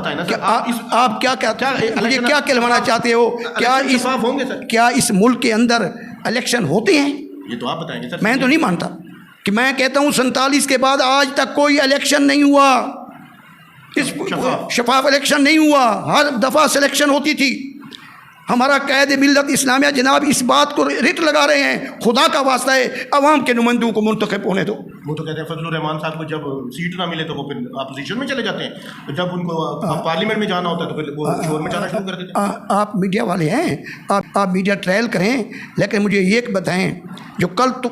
بتائیں نا سر, آپ کیا مجھے کیا کہلوانا چاہتے ہو؟ کیا اس ملک کے اندر الیکشن ہوتے ہیں؟ یہ تو آپ بتائیں گے سر. میں تو نہیں مانتا کہ میں کہتا ہوں 47 کے بعد آج تک کوئی الیکشن نہیں ہوا, شفاف الیکشن نہیں ہوا, ہر دفعہ سلیکشن ہوتی تھی. ہمارا قائد ملت اسلامیہ جناب اس بات کو رٹ لگا رہے ہیں, خدا کا واسطہ ہے عوام کے نمائندوں کو منتخب ہونے دو. وہ تو کہتے ہیں فضل الرحمان صاحب کو جب سیٹ نہ ملے تو وہ پھر اپوزیشن میں چلے جاتے ہیں, جب ان کو پارلیمنٹ میں جانا ہوتا ہے تو پھر وہ شور میں جانا شروع کر دیتے ہیں. آپ میڈیا والے ہیں, آپ میڈیا ٹرائل کریں, لیکن مجھے یہ بتائیں جو کل تو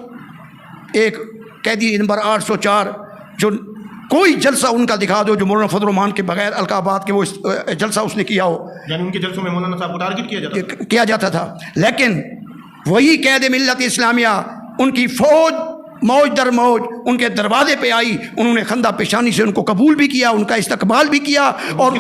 ایک قیدی نمبر 804 جو کوئی جلسہ ان کا دکھا دو جو مولانا فضل الرحمان کے بغیر القابات کے وہ جلسہ اس نے کیا ہو. یعنی ان کے جلسوں میں مولانا صاحب کو ٹارگٹ کیا جاتا تھا. لیکن وہی قائد ملت اسلامیہ ان کی فوج موج در موج ان کے دروازے پہ آئی, انہوں نے خندہ پیشانی سے ان کو قبول بھی کیا, ان کا استقبال بھی کیا اور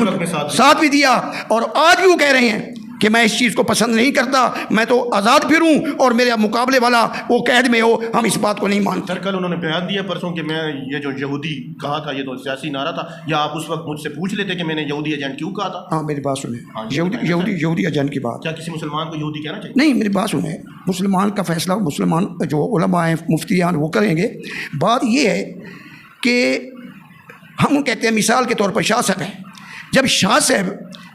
ساتھ بھی دیا. اور آج بھی وہ کہہ رہے ہیں کہ میں اس چیز کو پسند نہیں کرتا, میں تو آزاد پھروں اور میرے مقابلے والا وہ قید میں ہو. ہم اس بات کو نہیں مانتے. سر کل انہوں نے بیان دیا پرسوں کہ میں یہ جو یہودی کہا تھا یہ تو سیاسی نعرہ تھا, یا آپ اس وقت مجھ سے پوچھ لیتے کہ میں نے یہودی ایجنٹ کیوں کہا تھا؟ ہاں میری بات سنیں, یہودی ایجنٹ کی بات. کیا کسی مسلمان کو یہودی کہنا چاہیے؟ نہیں, میری بات سنیں, مسلمان کا فیصلہ مسلمان جو علماء ہیں مفتیان وہ کریں گے. بات یہ ہے کہ ہم کہتے ہیں مثال کے طور پر شاہ صاحب ہیں, جب شاہ صاحب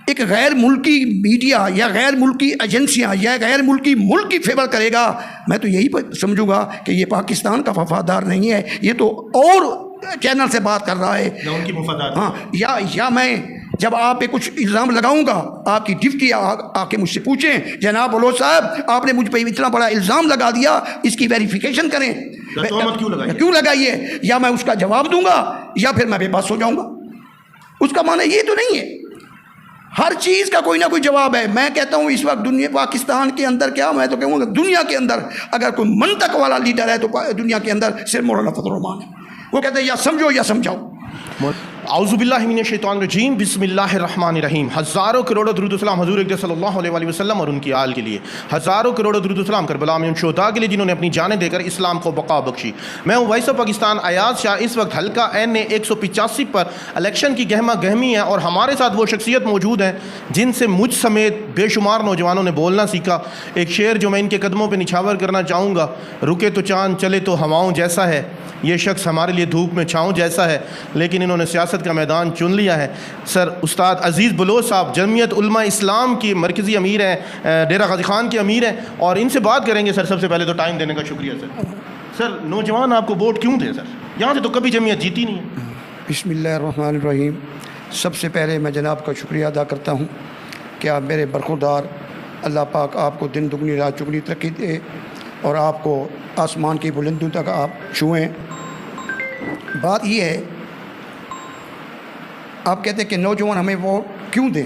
ایک غیر ملکی میڈیا یا غیر ملکی ایجنسیاں یا غیر ملکی ملک کی فیور کرے گا, میں تو یہی سمجھوں گا کہ یہ پاکستان کا وفادار نہیں ہے, یہ تو اور چینل سے بات کر رہا ہے. ہاں, یا میں جب آپ پہ کچھ الزام لگاؤں گا, آپ کی ڈپٹی آ کے مجھ سے پوچھیں جناب بلوچ صاحب آپ نے مجھ پہ اتنا بڑا الزام لگا دیا, اس کی ویریفیکیشن کریں, کیوں لگائیے, یا میں اس کا جواب دوں گا یا پھر میں بے بس ہو جاؤں گا. اس کا معنی یہ تو نہیں ہے, ہر چیز کا کوئی نہ کوئی جواب ہے. میں کہتا ہوں اس وقت دنیا پاکستان کے اندر کیا, میں تو کہوں گا دنیا کے اندر اگر کوئی منطق والا لیڈر ہے تو دنیا کے اندر صرف مولانا فضل الرحمان ہے. وہ کہتے ہیں یا سمجھو یا سمجھاؤ. اعوذ باللہ من الشیطان الرجیم, بسم اللہ الرحمن الرحیم. ہزاروں کروڑوں درود و سلام حضور اقدس صلی اللہ علیہ وسلم اور ان کی آل کے لیے. ہزاروں کروڑوں درود و سلام کربلا میں ان شہداء کے لیے جنہوں نے اپنی جانیں دے کر اسلام کو بقا بخشی. میں ہوں وائس آف پاکستان ایاز شاہ. اس وقت حلقہ این 185 پر الیکشن کی گہما گہمی ہے اور ہمارے ساتھ وہ شخصیت موجود ہیں جن سے مجھ سمیت بے شمار نوجوانوں نے بولنا سیکھا. ایک شعر جو میں ان کے قدموں پہ نچھاور کرنا چاہوں گا, رکے تو چاند چلے تو ہواؤں جیسا ہے, یہ شخص ہمارے لیے دھوپ میں چھاؤں جیسا ہے, لیکن انہوں نے سیاست کا میدان چن لیا ہے. سر استاد عزیز بلوچ صاحب جمعیت علماء اسلام کی مرکزی امیر ہیں, ڈیرہ غازی خان کے امیر ہیں, اور ان سے بات کریں گے. سر سب سے پہلے تو ٹائم دینے کا شکریہ. سر نوجوان آپ کو ووٹ کیوں دیں؟ سر یہاں سے تو کبھی جمعیت جیتی نہیں ہے. بسم اللہ الرحمن الرحیم. سب سے پہلے میں جناب کا شکریہ ادا کرتا ہوں کہ آپ میرے برخوردار, اللہ پاک آپ کو دن دگنی رات چگنی ترقی دے اور آپ کو آسمان کی بلندیوں تک آپ چھوئیں. بات یہ ہے, آپ کہتے ہیں کہ نوجوان ہمیں ووٹ کیوں دیں.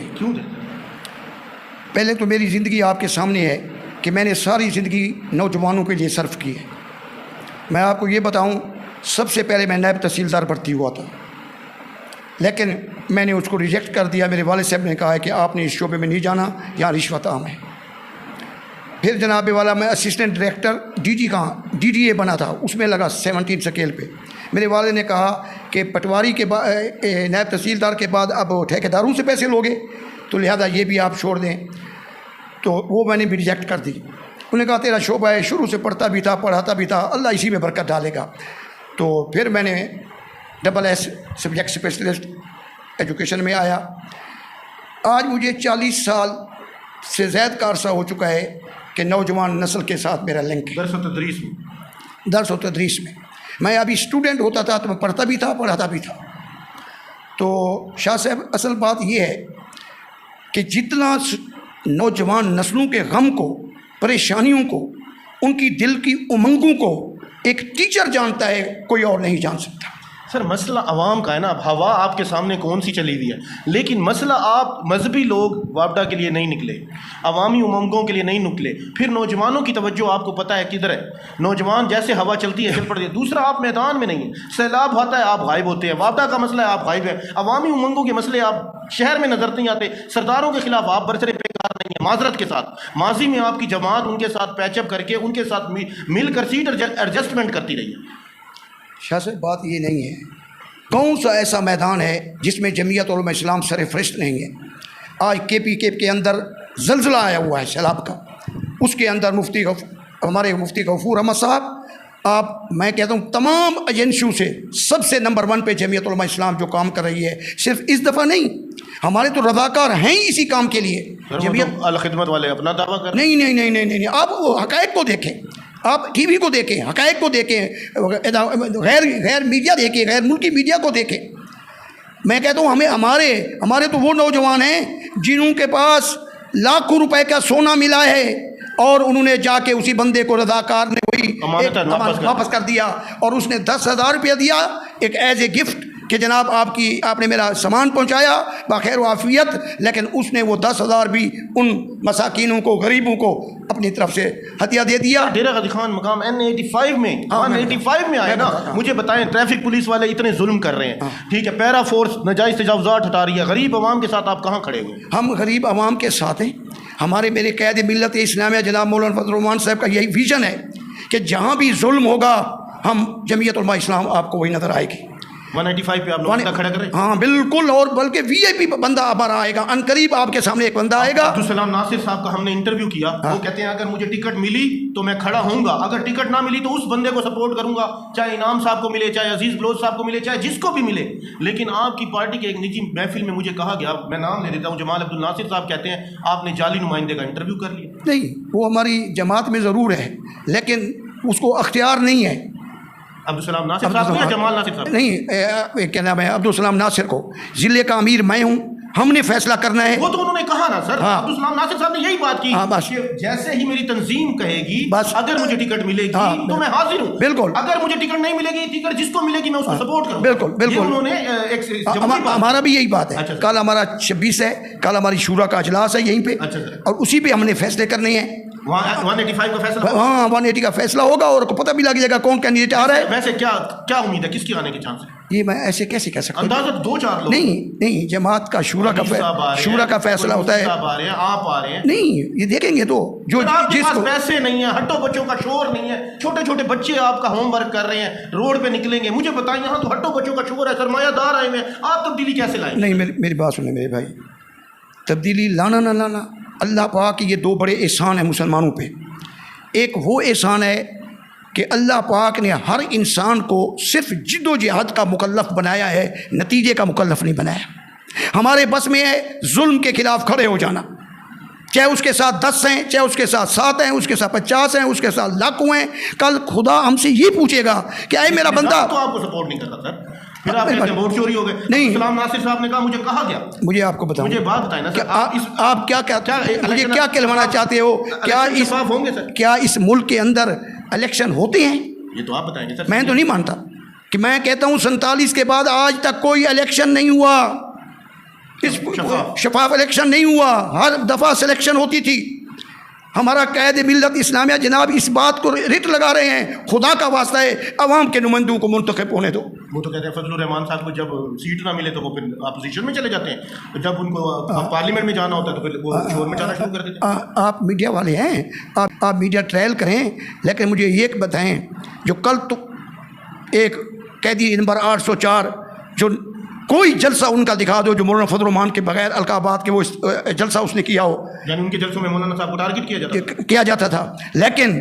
پہلے تو میری زندگی آپ کے سامنے ہے کہ میں نے ساری زندگی نوجوانوں کے لیے صرف کی ہے. میں آپ کو یہ بتاؤں, سب سے پہلے میں نائب تحصیلدار بھرتی ہوا تھا, لیکن میں نے اس کو ریجیکٹ کر دیا. میرے والد صاحب نے کہا ہے کہ آپ نے اس شعبے میں نہیں جانا, یہاں رشوت عام ہے. پھر جناب والا میں assistant director D D A بنا تھا, اس میں لگا 17 سکیل پہ. میرے والد نے کہا کہ پٹواری کے بعد نائب تحصیلدار کے بعد اب ٹھیکیداروں سے پیسے لوگے, تو لہذا یہ بھی آپ چھوڑ دیں. تو وہ میں نے بھی ریجیکٹ کر دی. انہوں نے کہا تیرا شعبہ ہے, شروع سے پڑھتا بھی تھا پڑھاتا بھی تھا, اللہ اسی میں برکت ڈالے گا. تو پھر میں نے SS سبجیکٹ اسپیشلسٹ ایجوکیشن میں آیا. آج مجھے 40 سال سے زائد کا عرصہ ہو چکا ہے کہ نوجوان نسل کے ساتھ میرا لنک ہے. درس و تدریس میں میں ابھی اسٹوڈنٹ ہوتا تھا تو میں پڑھتا بھی تھا پڑھاتا بھی تھا. تو شاہ صاحب اصل بات یہ ہے کہ جتنا نوجوان نسلوں کے غم کو, پریشانیوں کو, ان کی دل کی امنگوں کو ایک ٹیچر جانتا ہے, کوئی اور نہیں جان سکتا. سر مسئلہ عوام کا ہے نا, اب ہوا آپ کے سامنے کون سی چلی ہوئی ہے, لیکن مسئلہ آپ مذہبی لوگ وابڈا کے لیے نہیں نکلے, عوامی امنگوں کے لیے نہیں نکلے. پھر نوجوانوں کی توجہ آپ کو پتہ ہے کدھر ہے, نوجوان جیسے ہوا چلتی ہے چل پڑتی ہے. دوسرا آپ میدان میں نہیں ہیں, سیلاب ہوتا ہے آپ غائب ہوتے ہیں, وابڈا کا مسئلہ ہے آپ غائب ہیں, عوامی امنگوں کے مسئلے آپ شہر میں نظر نہیں آتے, سرداروں کے خلاف آپ برسرے پیکار نہیں ہیں. معذرت کے ساتھ ماضی میں آپ کی جماعت ان کے ساتھ پیچ اپ کر کے ان کے ساتھ مل کر سیٹ ایڈجسٹمنٹ کرتی رہی ہے. شاہ صاحب بات یہ نہیں ہے کون سا ایسا میدان ہے جس میں جمعیت علماء اسلام سر فہرست نہیں ہے؟ آج کے پی کے اندر زلزلہ آیا ہوا ہے سیلاب کا، اس کے اندر ہمارے مفتی غفور احمد صاحب، میں کہتا ہوں تمام ایجنسیوں سے سب سے نمبر 1 پہ جمعیت علماء اسلام جو کام کر رہی ہے، صرف اس دفعہ نہیں، ہمارے تو رضاکار ہیں ہی اسی کام کے لیے۔ جمعیت الخدمت والے اپنا دعویٰ کر نہیں نہیں نہیں نہیں نہیں، آپ وہ حقائق کو دیکھیں، آپ ٹی وی کو دیکھیں، حقائق کو دیکھیں، غیر میڈیا دیکھیں، غیر ملکی میڈیا کو دیکھیں۔ میں کہتا ہوں ہمارے تو وہ نوجوان ہیں جنہوں کے پاس لاکھوں روپے کا سونا ملا ہے اور انہوں نے جا کے اسی بندے کو رضاکار نے وہی واپس کر دیا، اور اس نے 10,000 روپیہ دیا ایک ایز اے گفٹ کہ جناب آپ نے میرا سامان پہنچایا بخیر و عافیت، لیکن اس نے وہ 10,000 بھی ان مساکینوں کو، غریبوں کو اپنی طرف سے ہدیہ دے دیا۔ ڈیرہ غازی خان مقام N85 میں 185 میں آئے نا، مجھے بتائیں ٹریفک پولیس والے اتنے ظلم کر رہے ہیں، ٹھیک ہے، پیرا فورس ناجائز تجاوزات ہٹا رہی ہے، غریب عوام کے ساتھ آپ کہاں کھڑے ہوئے؟ ہم غریب عوام کے ساتھ ہیں۔ میرے قائد ملت اسلامیہ جناب مولانا فضل الرحمان صاحب کا یہی ویژن ہے کہ جہاں بھی ظلم ہوگا ہم جمعیت علماء اسلام آپ کو وہی نظر آئے گی۔ 185 پہ آپ لوگ بندہ کھڑا کریں؟ ہاں بالکل، اور بلکہ VIP بندہ ہمارا آئے گا، ان قریب آپ کے سامنے ایک بندہ آئے گا۔ عبدالسلام ناصر صاحب کا ہم نے انٹرویو کیا، وہ کہتے ہیں اگر مجھے ٹکٹ ملی تو میں کھڑا ہوں گا، اگر ٹکٹ نہ ملی تو اس بندے کو سپورٹ کروں گا، چاہے انعام صاحب کو ملے، چاہے عزیز بلوچ صاحب کو ملے، چاہے جس کو بھی ملے۔ لیکن آپ کی پارٹی کے ایک نجی محفل میں مجھے کہا گیا، میں نام لے دیتا ہوں، جمال عبد الناصر صاحب کہتے ہیں آپ نے جعلی نمائندے کا انٹرویو کر لیا۔ نہیں، وہ ہماری جماعت میں ضرور ہے لیکن اس کو اختیار نہیں ہے۔ عبدالسلام ناصر صاحب یا جمال ناصر صاحب؟ نہیں، کیا نام ہے، عبدالسلام ناصر کو ضلع کا امیر میں ہوں، ہم نے فیصلہ کرنا ہے۔ وہ تو انہوں نے کہا نا سر، عبدالسلام ناصر صاحب نے یہی بات کی کہ جیسے ہی میری تنظیم کہے گی اگر مجھے ٹکٹ ملے گی تو میں حاضر ہوں، بالکل، اگر مجھے ٹکٹ نہیں ملے گی، ٹکٹ جس کو ملے گی میں اس کو سپورٹ کروں۔ بالکل بالکل، انہوں نے ہمارا بھی یہی بات ہے۔ کل ہمارا 26 ہے، کل ہماری شورا کا اجلاس ہے یہیں پہ، اور اسی پہ ہم نے فیصلے کرنے ہیں۔ 185 کا فیصلہ؟ ہاں 180 کا فیصلہ ہوگا اور پتہ بھی لگ جائے گا کون کینڈیڈیٹ آ رہا ہے۔ ویسے کیا امید ہے، کس کی آنے کے چانس ہے؟ یہ میں ایسے کیسے کہہ سکتا ہوں؟ اندازہ 2-4 لوگ؟ نہیں، جماعت کا شورا کا فیصلہ ہوتا ہے۔ آپ آ رہے ہیں؟ نہیں، یہ دیکھیں گے تو جو جس کو پیسے نہیں ہیں، ہٹو بچوں کا شور نہیں ہے، چھوٹے چھوٹے بچے آپ کا ہوم ورک کر رہے ہیں، روڈ پہ نکلیں گے، مجھے بتائیں یہاں تو ہٹو بچوں کا شور ہے، سرمایہ دار آئے ہوئے ہیں، آپ تبدیلی کیسے لائیں؟ نہیں، میری بات سنیں میرے بھائی، تبدیلی لانا نہ لانا اللہ پاک کی یہ 2 بڑے احسان ہیں مسلمانوں پہ۔ ایک وہ احسان ہے کہ اللہ پاک نے ہر انسان کو صرف جد و جہاد کا مکلف بنایا ہے، نتیجے کا مکلف نہیں بنایا۔ ہمارے بس میں ہے ظلم کے خلاف کھڑے ہو جانا، چاہے اس کے ساتھ 10 ہیں، چاہے اس کے ساتھ 7 ہیں، اس کے ساتھ 50 ہیں، اس کے ساتھ لاکھوں ہیں۔ کل خدا ہم سے یہ پوچھے گا کہ اے میرا بندہ، تو آپ کو سپورٹ نہیں کرتا سر، پھر آپ کہتے ہیں ووٹ چوری ہو گئے۔ نہیں، عبدالسلام ناصر صاحب نے کہا مجھے کہا گیا، مجھے آپ کو بتاؤں، مجھے بات بتائیں نا سر، آپ کیا کہلوانا چاہتے ہو؟ کیا اس ملک کے اندر الیکشن ہوتے ہیں؟ یہ تو آپ بتائیں گے سر۔ میں تو نہیں مانتا کہ میں کہتا ہوں 47 کے بعد آج تک کوئی الیکشن نہیں ہوا، شفاف الیکشن نہیں ہوا، ہر دفعہ سلیکشن ہوتی تھی۔ ہمارا قائد ملت اسلامیہ جناب اس بات کو رٹ لگا رہے ہیں، خدا کا واسطہ ہے عوام کے نمائندوں کو منتخب ہونے دو۔ وہ تو کہتے ہیں فضل الرحمان صاحب کو جب سیٹ نہ ملے تو وہ پھر اپوزیشن میں چلے جاتے ہیں، جب ان کو پارلیمنٹ میں جانا ہوتا ہے تو پھر وہ شور میں جانا شروع کر دیتے ہیں۔ آپ میڈیا والے ہیں، آپ میڈیا ٹرائل کریں، لیکن مجھے یہ بتائیں جو کل تو ایک قیدی نمبر 804 جو کوئی جلسہ ان کا دکھا دو جو مولانا فضل الرحمان کے بغیر القابات کے وہ جلسہ اس نے کیا ہو، یعنی ان کے جلسوں میں مولانا صاحب کو ٹارگٹ کیا جاتا تھا۔ لیکن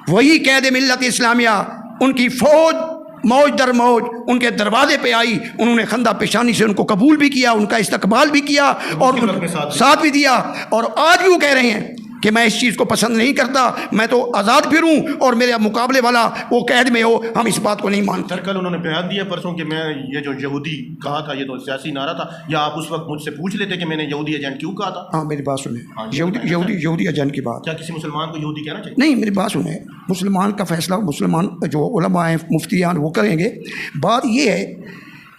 وہی قائد ملت اسلامیہ، ان کی فوج موج در موج ان کے دروازے پہ آئی، انہوں نے خندہ پیشانی سے ان کو قبول بھی کیا، ان کا استقبال بھی کیا اور ساتھ بھی دیا، اور آج بھی وہ کہہ رہے ہیں کہ میں اس چیز کو پسند نہیں کرتا، میں تو آزاد پھروں اور میرے مقابلے والا وہ قید میں ہو، ہم اس بات کو نہیں مانتے۔ سر کل انہوں نے بیان دیا پرسوں کہ میں یہ جو یہودی کہا تھا یہ تو سیاسی نعرہ تھا، یا آپ اس وقت مجھ سے پوچھ لیتے کہ میں نے یہودی ایجنٹ کیوں کہا تھا؟ ہاں میری بات سنیں، یہودی ایجنٹ کی بات، کیا کسی مسلمان کو یہودی کہنا چاہیے؟ نہیں، میری بات سنیں، مسلمان کا فیصلہ مسلمان جو علماء ہیں، مفتیان، وہ کریں گے۔ بات یہ ہے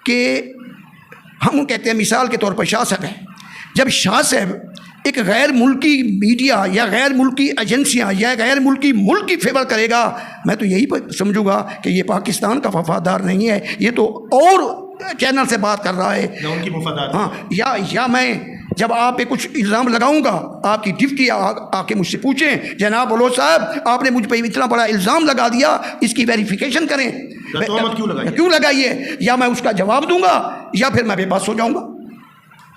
کہ ہم کہتے ہیں مثال کے طور پر شاہ صاحب ہیں، جب شاہ صاحب ایک غیر ملکی میڈیا یا غیر ملکی ایجنسیاں یا غیر ملکی ملک کی فیور کرے گا، میں تو یہی سمجھوں گا کہ یہ پاکستان کا وفادار نہیں ہے، یہ تو اور چینل سے بات کر رہا ہے، ان کی مفادات۔ ہاں، یا میں جب آپ پہ کچھ الزام لگاؤں گا آپ کی ڈپٹی آ کے مجھ سے پوچھیں جناب بلوچ صاحب آپ نے مجھ پہ اتنا بڑا الزام لگا دیا اس کی ویریفیکیشن کریں کیوں لگائیے یا میں اس کا جواب دوں گا یا پھر میں بے بس ہو جاؤں گا.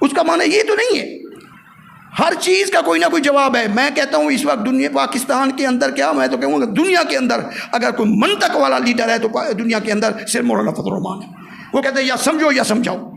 اس کا معنی یہ تو نہیں ہے ہر چیز کا کوئی نہ کوئی جواب ہے. میں کہتا ہوں اس وقت دنیا پاکستان کے اندر کیا میں تو کہوں گا دنیا کے اندر اگر کوئی منطق والا لیڈر ہے تو دنیا کے اندر صرف مولانا فضل الرحمان ہے. وہ کہتے ہیں یا سمجھو یا سمجھاؤ.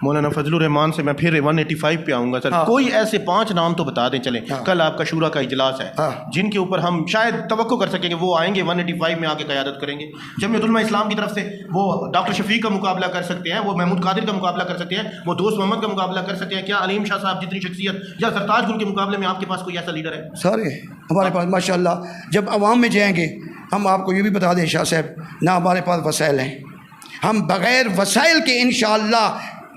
مولانا فضل الرحمان سے میں پھر 185 پہ آؤں گا سر. کوئی ایسے 5 نام تو بتا دیں چلیں. کل آپ کا شورا کا اجلاس ہے جن کے اوپر ہم شاید توقع کر سکیں کہ وہ آئیں گے 185 میں آ کے قیادت کریں گے. جمعیت علماء اسلام کی طرف سے وہ ڈاکٹر شفیق کا مقابلہ کر سکتے ہیں, وہ محمود قادر کا مقابلہ کر سکتے ہیں, وہ دوست محمد کا مقابلہ کر سکتے ہیں. کیا علیم شاہ صاحب جتنی شخصیت یا سرتاج گل کے مقابلے میں آپ کے پاس کوئی ایسا لیڈر ہے؟ سارے ہمارے پاس ماشاء اللہ. جب عوام میں جائیں گے ہم آپ کو یہ بھی بتا دیں شاہ صاحب نہ ہمارے پاس وسائل ہیں. ہم بغیر وسائل کے انشاءاللہ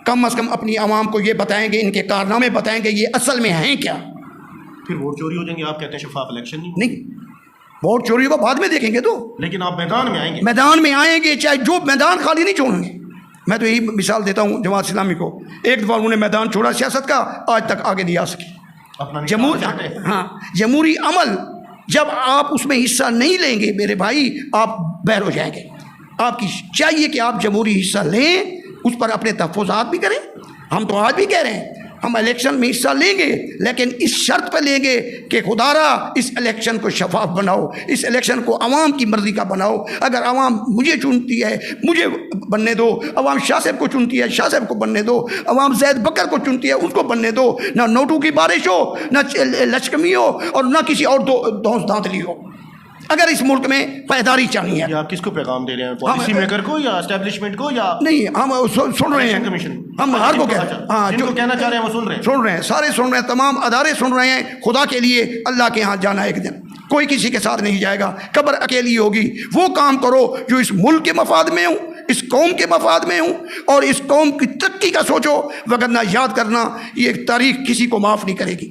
کم از کم اپنی عوام کو یہ بتائیں گے, ان کے کارنامے بتائیں گے یہ اصل میں ہیں کیا. پھر ووٹ چوری ہو جائیں گے. آپ کہتے ہیں شفاف الیکشن نہیں, ووٹ چوری کو بعد میں دیکھیں گے تو, لیکن آپ میدان میں آئیں گے. میدان میں آئیں گے چاہے جو میدان خالی نہیں چھوڑیں گے. میں تو یہی مثال دیتا ہوں جماعت اسلامی کو. ایک دفعہ انہوں نے میدان چھوڑا سیاست کا, آج تک آگے نہیں آ سکی. جمہوری عمل جب آپ اس میں حصہ نہیں لیں گے میرے بھائی آپ بہر ہو جائیں گے. آپ کی چاہیے کہ آپ جمہوری حصہ لیں, اس پر اپنے تحفظات بھی کریں. ہم تو آج بھی کہہ رہے ہیں ہم الیکشن میں حصہ لیں گے لیکن اس شرط پہ لیں گے کہ خدا را اس الیکشن کو شفاف بناؤ, اس الیکشن کو عوام کی مرضی کا بناؤ. اگر عوام مجھے چنتی ہے مجھے بننے دو, عوام شاہ صاحب کو چنتی ہے شاہ صاحب کو بننے دو, عوام زید بکر کو چنتی ہے اس کو بننے دو. نہ نوٹوں کی بارش ہو, نہ لشکمی ہو, اور نہ کسی اور دھونس دھاندلی ہو. اگر اس ملک میں پائیداری چاہیے ہے. آپ کس کو پیغام دے رہے ہیں, پالیسی میکر کو یا اسٹیبلشمنٹ کو یا نہیں؟ ہم سن رہے ہیں, ہم ہر کو جو کہنا چاہ رہے ہیں وہ سن رہے ہیں, سارے سن رہے ہیں, تمام ادارے سن رہے ہیں. خدا کے لیے اللہ کے ہاں جانا ایک دن, کوئی کسی کے ساتھ نہیں جائے گا, قبر اکیلی ہوگی. وہ کام کرو جو اس ملک کے مفاد میں ہوں, اس قوم کے مفاد میں ہوں, اور اس قوم کی ترقی کا سوچو. وگرنہ یاد کرنا یہ تاریخ کسی کو معاف نہیں کرے گی.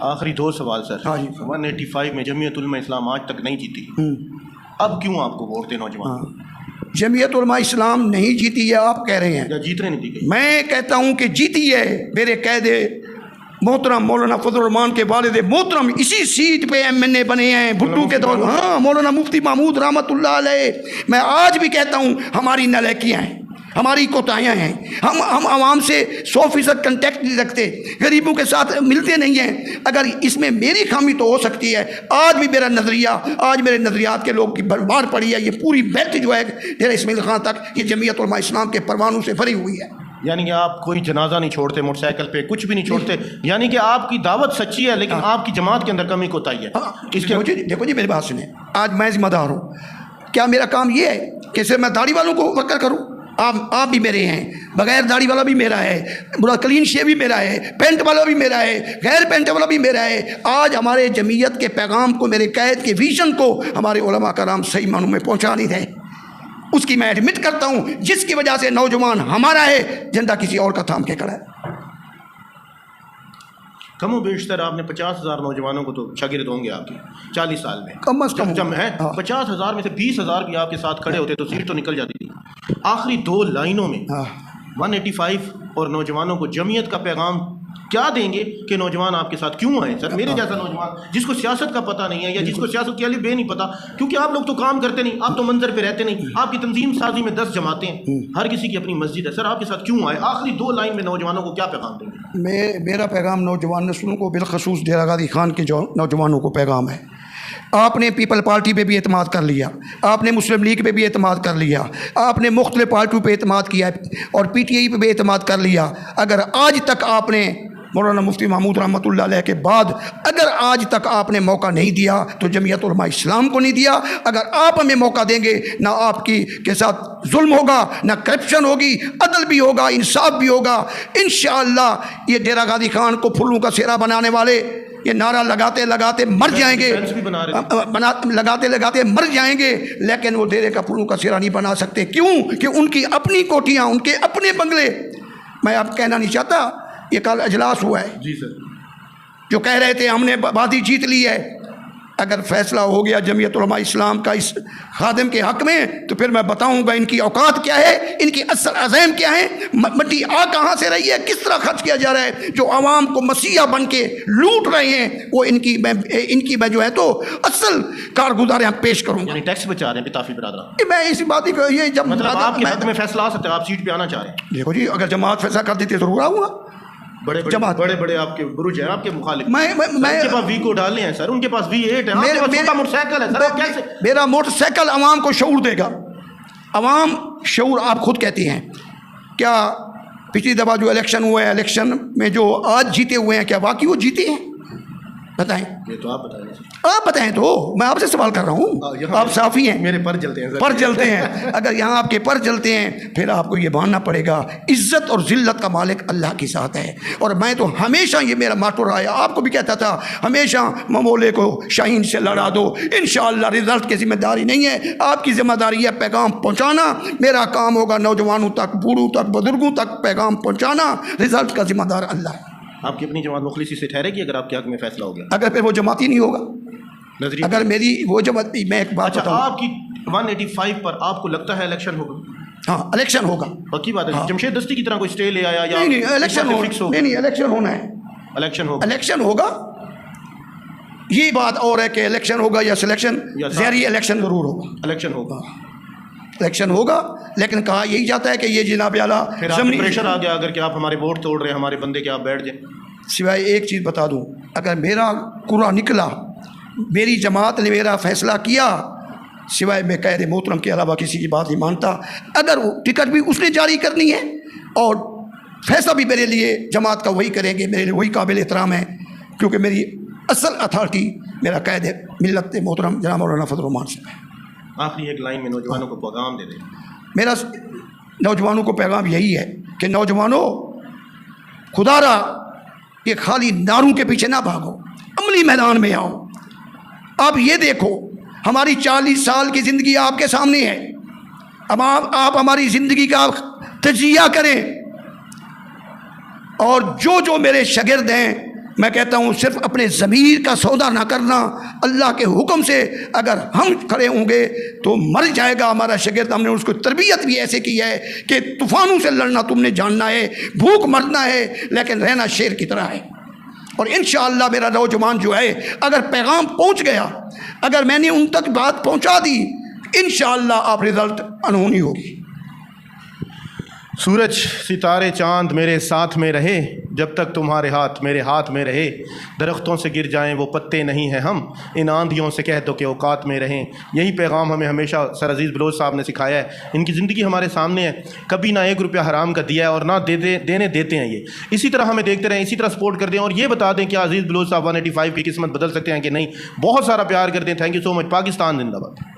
آخری 2 سوال سر. 185 میں جمعیت علماء اسلام آج تک نہیں جیتی, اب کیوں آپ کو ووٹ دے نوجوان؟ جمعیت علماء اسلام نہیں جیتی ہے آپ کہہ رہے ہیں, یا جیتنے نہیں دی گئی؟ میں کہتا ہوں کہ جیتی ہے. میرے قید محترم مولانا فضل الرحمان کے والد محترم اسی سیٹ پہ MNA بنے ہیں بھٹو کے دور. ہاں, مولانا مفتی محمود رحمۃ اللہ علیہ. میں آج بھی کہتا ہوں ہماری نالائکیاں ہیں, ہماری کوتاہیاں ہیں. ہم عوام سے 100% کنٹیکٹ نہیں رکھتے, غریبوں کے ساتھ ملتے نہیں ہیں. اگر اس میں میری خامی تو ہو سکتی ہے. آج بھی میرا نظریہ, آج میرے نظریات کے لوگ کی بھرمار پڑی ہے. یہ پوری بیلٹ جو ہے ڈیرہ اسماعیل خان تک یہ جمعیت علماء اسلام کے پروانوں سے بھری ہوئی ہے. یعنی کہ آپ کوئی جنازہ نہیں چھوڑتے موٹر سائیکل پہ, کچھ بھی نہیں چھوڑتے, یعنی کہ آپ کی دعوت سچی ہے لیکن آپ کی جماعت کے اندر کمی کوتاہی ہے. اس کے دیکھو جی میری بات سنیں, آج میں ذمہ دار ہوں. کیا میرا کام یہ ہے کہ صرف میں داڑھی والوں کو ورکر کروں؟ آپ بھی میرے ہیں, بغیر داڑھی والا بھی میرا ہے, برا کلین شیو بھی میرا ہے, پینٹ والا بھی میرا ہے, غیر پینٹ والا بھی میرا ہے. آج ہمارے جمعیت کے پیغام کو, میرے قید کے ویژن کو ہمارے علماء کرام صحیح معنوں میں پہنچا نہیں رہے. اس کی میں ایڈمٹ کرتا ہوں, جس کی وجہ سے نوجوان ہمارا ہے جھنڈا کسی اور کا تھام کے کھڑا ہے. کم و بیشتر آپ نے 50,000 نوجوانوں کو تو شاگرد ہوں گے آپ کے 40 سال میں, کم از کم جب ہے 50,000 میں سے 20,000 بھی آپ کے ساتھ کھڑے ہوتے تو سیٹ تو نکل جاتی تھی. آخری 2 لائنوں میں 185 اور نوجوانوں کو جمعیت کا پیغام کیا دیں گے کہ نوجوان آپ کے ساتھ کیوں آئے؟ سر میرے جیسا نوجوان جس کو سیاست کا پتہ نہیں ہے یا جس کو سیاست کی الف بے نہیں پتہ, کیونکہ آپ لوگ تو کام کرتے نہیں, آپ تو منظر پہ رہتے نہیں, آپ کی تنظیم سازی میں 10 جماعتیں ہیں, ہر کسی کی اپنی مسجد ہے. سر آپ کے ساتھ کیوں آئے؟ آخری 2 لائن میں نوجوانوں کو کیا پیغام دیں گے؟ میرا پیغام نوجوان نسلوں کو, بالخصوص ڈیرہ غازی خان کے جو نوجوانوں کو پیغام ہے. آپ نے پیپل پارٹی پہ بھی اعتماد کر لیا, آپ نے مسلم لیگ پہ بھی اعتماد کر لیا, آپ نے مختلف پارٹیوں پہ اعتماد کیا اور PTI پہ بھی اعتماد کر لیا. اگر آج تک آپ نے مولانا مفتی محمود رحمۃ اللہ علیہ کے بعد اگر آج تک آپ نے موقع نہیں دیا تو جمعیت علماء اسلام کو نہیں دیا. اگر آپ ہمیں موقع دیں گے نہ آپ کی کے ساتھ ظلم ہوگا, نہ کرپشن ہوگی, عدل بھی ہوگا, انصاف بھی ہوگا. انشاءاللہ یہ ڈیرہ غازی خان کو پھولوں کا سیرا بنانے والے یہ نعرہ لگاتے لگاتے مر جائیں گے, لگاتے لگاتے مر جائیں گے, لیکن وہ ڈیرے کا پھولوں کا سیرا نہیں بنا سکتے. کیوں کہ ان کی اپنی کوٹیاں, ان کے اپنے بنگلے. میں اب کہنا نہیں چاہتا, یہ کل اجلاس ہوا ہے جی سر, جو کہہ رہے تھے ہم نے وادی جیت لی ہے. اگر فیصلہ ہو گیا جمعیت علماء اسلام کا اس خادم کے حق میں تو پھر میں بتاؤں گا ان کی اوقات کیا ہے، ان کی اصل عزائم کیا ہیں، مٹی آ کہاں سے رہی ہے، کس طرح خرچ کیا جا رہا ہے، جو عوام کو مسیحا بن کے لوٹ رہے ہیں وہ ان کی میں جو ہے تو اصل کارگزاریاں پیش کروں گا۔ یعنی ٹیکس بچا رہے ہیں طافی برادران، میں اسی بات ہی یہ جب مطلب آپ کے حق میں فیصلہ آ سکتا ہے، آپ سیٹ پہ آنا چاہ رہے ہیں؟ دیکھو جی، اگر جماعت فیصلہ کر دیتی ہے ضرور آؤں گا۔ بڑے بڑے آپ کے برج ہیں، آپ کے مخالف، میں ان کے پاس ویکو ڈالے ہیں سر، ان کے پاس V8 ہے، آپ کے پاس چھوٹا موٹر سائیکل ہے سر، آپ کیسے؟ میرا موٹر سائیکل عوام کو شعور دے گا۔ عوام شعور آپ خود کہتی ہیں، کیا پچھلی دفعہ جو الیکشن ہوا ہے، الیکشن میں جو آج جیتے ہوئے ہیں، کیا واقعی وہ جیتے ہیں؟ بتائیں، یہ تو آپ بتائیں، آپ بتائیں تو، میں آپ سے سوال کر رہا ہوں، آپ صافی ہیں، میرے پر جلتے ہیں، پر جلتے ہیں، اگر یہاں آپ کے پر جلتے ہیں پھر آپ کو یہ ماننا پڑے گا عزت اور ذلت کا مالک اللہ کے ساتھ ہے۔ اور میں تو ہمیشہ یہ میرا ماٹو رہا ہے، آپ کو بھی کہتا تھا ہمیشہ ممولے کو شاہین سے لڑا دو، انشاءاللہ رزلٹ کی ذمہ داری نہیں ہے، آپ کی ذمہ داری ہے پیغام پہنچانا، میرا کام ہوگا نوجوانوں تک، بوڑھوں تک، بزرگوں تک پیغام پہنچانا، رزلٹ کا ذمہ دار اللہ ہے۔ آپ کی اپنی جماعت مخلصی سے ٹھہرے گی اگر آپ کے حق میں فیصلہ ہو گیا؟ اگر پھر وہ جماعتی نہیں ہوگا، نظریہ اگر میری وہ جماعتی، میں ایک بات اچھا، بتاؤں، آپ کی 185 پر آپ کو لگتا ہے الیکشن ہوگا؟ ہاں الیکشن ہوگا، پکی بات ہے، جمشید دستی کی طرح کوئی اسٹے لے آیا یا نہیں الیکشن فکس ہو؟ نہیں الیکشن ہونا ہے، الیکشن ہوگا، الیکشن ہوگا۔ یہ بات اور ہے کہ الیکشن ہوگا یا سلیکشن، زہری الیکشن ضرور ہوگا، الیکشن ہوگا، الیکشن ہوگا، لیکن کہا یہی جاتا ہے کہ یہ جناب اعلیٰ پھر آپ کو پریشر آ گیا اگر کہ آپ ہمارے ووٹ توڑ رہے ہیں ہمارے بندے کے، آپ بیٹھ جائیں؟ سوائے ایک چیز بتا دوں، اگر میرا کوڑا نکلا، میری جماعت نے میرا فیصلہ کیا، سوائے میں قید محترم کے علاوہ کسی کی بات نہیں مانتا، اگر وہ ٹکٹ بھی اس نے جاری کرنی ہے اور فیصلہ بھی میرے لیے جماعت کا وہی کریں گے، میرے لیے وہی قابل احترام ہے، کیونکہ میری اصل اتھارٹی میرا قید ملت محترم جناب مولانا فضل الرحمان صاحب ہے۔ آخری ایک لائن میں نوجوانوں کو پیغام دے دیں۔ میرا نوجوانوں کو پیغام یہی ہے کہ نوجوانوں، خدا را یہ خالی نعروں کے پیچھے نہ بھاگو، عملی میدان میں آؤ۔ آپ یہ دیکھو، ہماری 40 سال کی زندگی آپ کے سامنے ہے، اب آپ ہماری زندگی کا تجزیہ کریں، اور جو میرے شاگرد ہیں، میں کہتا ہوں صرف اپنے ضمیر کا سودا نہ کرنا، اللہ کے حکم سے اگر ہم کھڑے ہوں گے تو مر جائے گا ہمارا شاگرد۔ ہم نے اس کو تربیت بھی ایسے کی ہے کہ طوفانوں سے لڑنا تم نے جاننا ہے، بھوک مرنا ہے لیکن رہنا شیر کی طرح ہے۔ اور انشاءاللہ میرا نوجوان جو ہے، اگر پیغام پہنچ گیا، اگر میں نے ان تک بات پہنچا دی، انشاءاللہ آپ رزلٹ انہونی ہوگی۔ سورج، ستارے، چاند میرے ساتھ میں رہے، جب تک تمہارے ہاتھ میرے ہاتھ میں رہے، درختوں سے گر جائیں وہ پتے نہیں ہیں ہم، ان آندھیوں سے کہہ دو کہ اوقات میں رہیں۔ یہی پیغام ہمیں ہمیشہ سر عزیز بلوچ صاحب نے سکھایا ہے، ان کی زندگی ہمارے سامنے ہے، کبھی نہ 1 روپیہ حرام کا دیا ہے اور نہ دینے دیتے ہیں یہ۔ اسی طرح ہمیں دیکھتے رہیں، اسی طرح سپورٹ کر دیں، اور یہ بتا دیں کہ عزیز بلوچ صاحب 185 کی قسمت بدل سکتے ہیں کہ نہیں۔ بہت سارا پیار کر دیں، تھینک یو سو مچ، پاکستان زندہ باد۔